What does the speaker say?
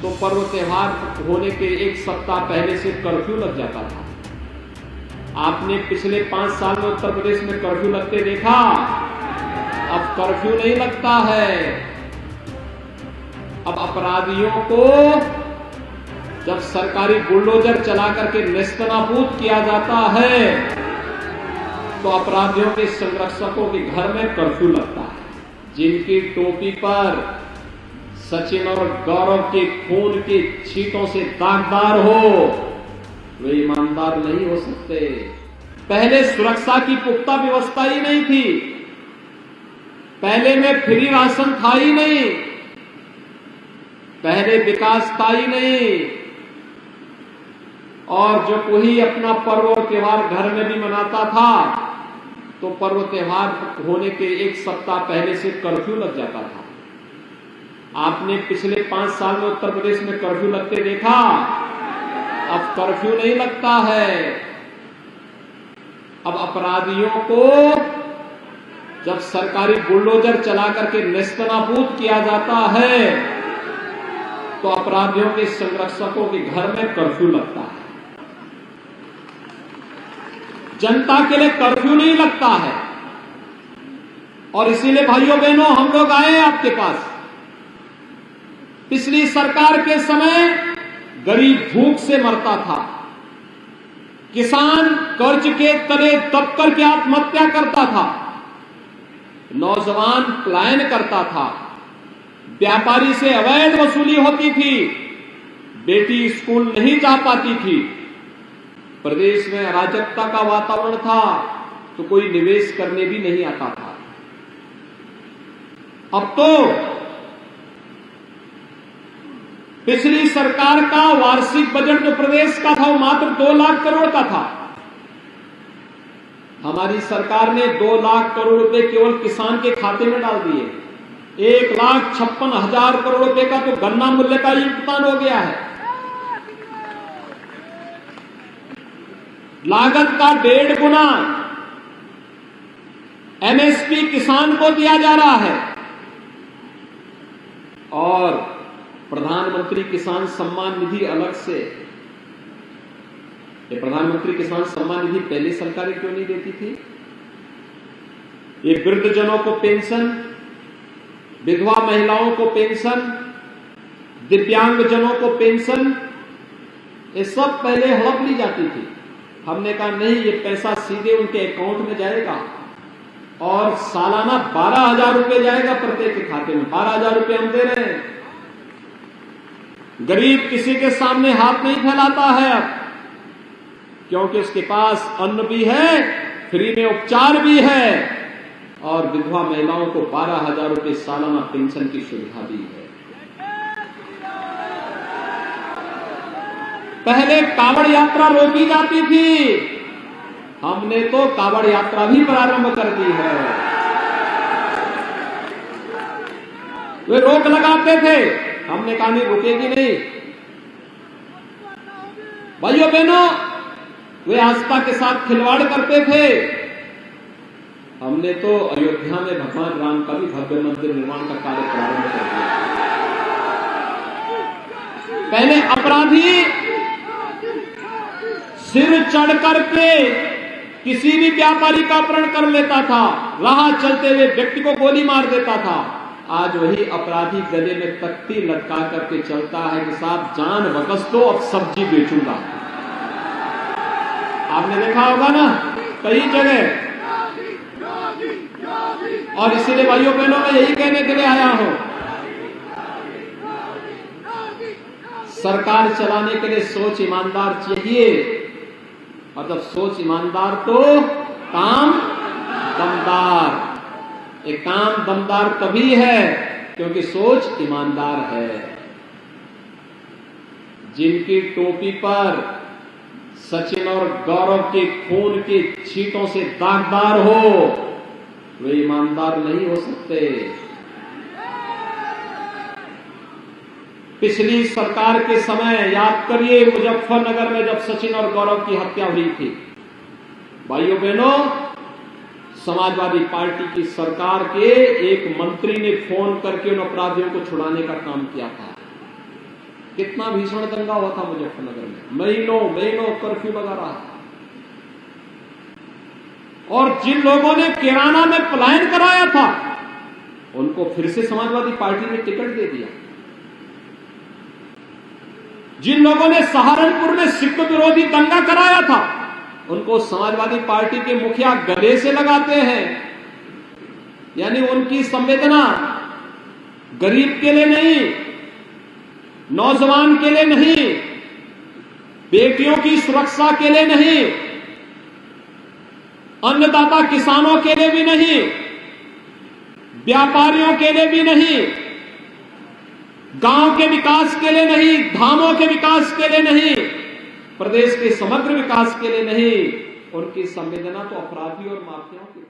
तो पर्व त्योहार होने के एक सप्ताह पहले से कर्फ्यू लग जाता था। आपने पिछले 5 साल में उत्तर प्रदेश में कर्फ्यू लगते देखा? अब कर्फ्यू नहीं लगता है। अब अपराधियों को जब सरकारी बुलडोजर चला करके नेस्तनाबूद किया जाता है तो अपराधियों के संरक्षकों के घर में कर्फ्यू लगता है। जिनकी टोपी पर सचिन और गौरव के खून के छींटों से दागदार हो वे ईमानदार नहीं हो सकते। पहले सुरक्षा की पुख्ता व्यवस्था ही नहीं थी, पहले में फ्री राशन था ही नहीं, पहले विकास था ही नहीं, और जो कोई अपना पर्व और त्योहार घर में भी मनाता था तो पर्व त्योहार होने के एक सप्ताह पहले से कर्फ्यू लग जाता था। आपने पिछले 5 साल में उत्तर प्रदेश में कर्फ्यू लगते देखा? अब कर्फ्यू नहीं लगता है। अब अपराधियों को जब सरकारी बुलडोजर चला करके नेस्तनाबूद किया जाता है तो अपराधियों के संरक्षकों के घर में कर्फ्यू लगता है। जनता के लिए कर्फ्यू नहीं लगता है। और इसीलिए भाइयों बहनों हम लोग आए आपके पास। पिछली सरकार के समय गरीब भूख से मरता था, किसान कर्ज के तले दब करके आत्महत्या करता था, नौजवान पलायन करता था, व्यापारी से अवैध वसूली होती थी, बेटी स्कूल नहीं जा पाती थी, प्रदेश में अराजकता का वातावरण था तो कोई निवेश करने भी नहीं आता था। अब तो पिछली सरकार का वार्षिक बजट जो प्रदेश का था वो मात्र 2 लाख करोड़ का था। हमारी सरकार ने 2 लाख करोड़ रुपए केवल किसान के खाते में डाल दिए। 1,56,000 करोड़ रुपए का तो गन्ना मूल्य का ही भुगतान हो गया है। लागत का 1.5 गुना एमएसपी किसान को दिया जा रहा है। और प्रधानमंत्री किसान सम्मान निधि अलग से, ये प्रधानमंत्री किसान सम्मान निधि पहले सरकारें क्यों नहीं देती थी? ये वृद्धजनों को पेंशन, विधवा महिलाओं को पेंशन, दिव्यांगजनों को पेंशन, ये सब पहले हड़प ली जाती थी। हमने कहा नहीं, ये पैसा सीधे उनके अकाउंट में जाएगा और सालाना 12,000 रुपए जाएगा प्रत्येक के खाते में। 12,000 रुपए हम दे रहे हैं। गरीब किसी के सामने हाथ नहीं फैलाता है अब, क्योंकि उसके पास अन्न भी है, फ्री में उपचार भी है और विधवा महिलाओं को 12,000 रुपए सालाना पेंशन की सुविधा भी है। पहले कावड़ यात्रा रोकी जाती थी, हमने तो कावड़ यात्रा भी प्रारंभ कर दी है। वे रोक लगाते थे, हमने कहा नहीं, रुकेगी नहीं। भाइयों बहनों, वे आस्था के साथ खिलवाड़ करते थे। हमने तो अयोध्या में भगवान राम का भी भव्य मंदिर निर्माण का कार्य प्रारंभ कर दिया। पहले अपराधी सिर चढ़ करके किसी भी व्यापारी का अपहरण कर लेता था, राह चलते हुए व्यक्ति को गोली मार देता था। आज वही अपराधी गले में तख्ती लटका करके चलता है कि साहब जान बकस दो, अब सब्जी बेचूंगा। आपने देखा होगा ना कई जगह। और इसीलिए भाइयों बहनों मैं यही कहने के लिए आया हूं, सरकार चलाने के लिए सोच ईमानदार चाहिए। मतलब सोच ईमानदार तो काम दमदार। एक काम दमदार तभी है क्योंकि सोच ईमानदार है। जिनकी टोपी पर सचिन और गौरव के खून के छींटों से दागदार हो वे ईमानदार नहीं हो सकते। पिछली सरकार के समय याद करिए, मुजफ्फरनगर में जब सचिन और गौरव की हत्या हुई थी, भाइयों बहनों, समाजवादी पार्टी की सरकार के एक मंत्री ने फोन करके उन अपराधियों को छुड़ाने का काम किया था। कितना भीषण दंगा हुआ था मुजफ्फरनगर में, महीनों महीनों कर्फ्यू लगा रहा था। और जिन लोगों ने किराना में पलायन कराया था उनको फिर से समाजवादी पार्टी ने टिकट दे दिया। जिन लोगों ने सहारनपुर में सिख विरोधी दंगा कराया था उनको समाजवादी पार्टी के मुखिया गले से लगाते हैं। यानी उनकी संवेदना गरीब के लिए नहीं, नौजवान के लिए नहीं, बेटियों की सुरक्षा के लिए नहीं, अन्नदाता किसानों के लिए भी नहीं, व्यापारियों के लिए भी नहीं, गांव के विकास के लिए नहीं, धामों के विकास के लिए नहीं, प्रदेश के समग्र विकास के लिए नहीं, उनकी संवेदना तो अपराधी और माफियाओं की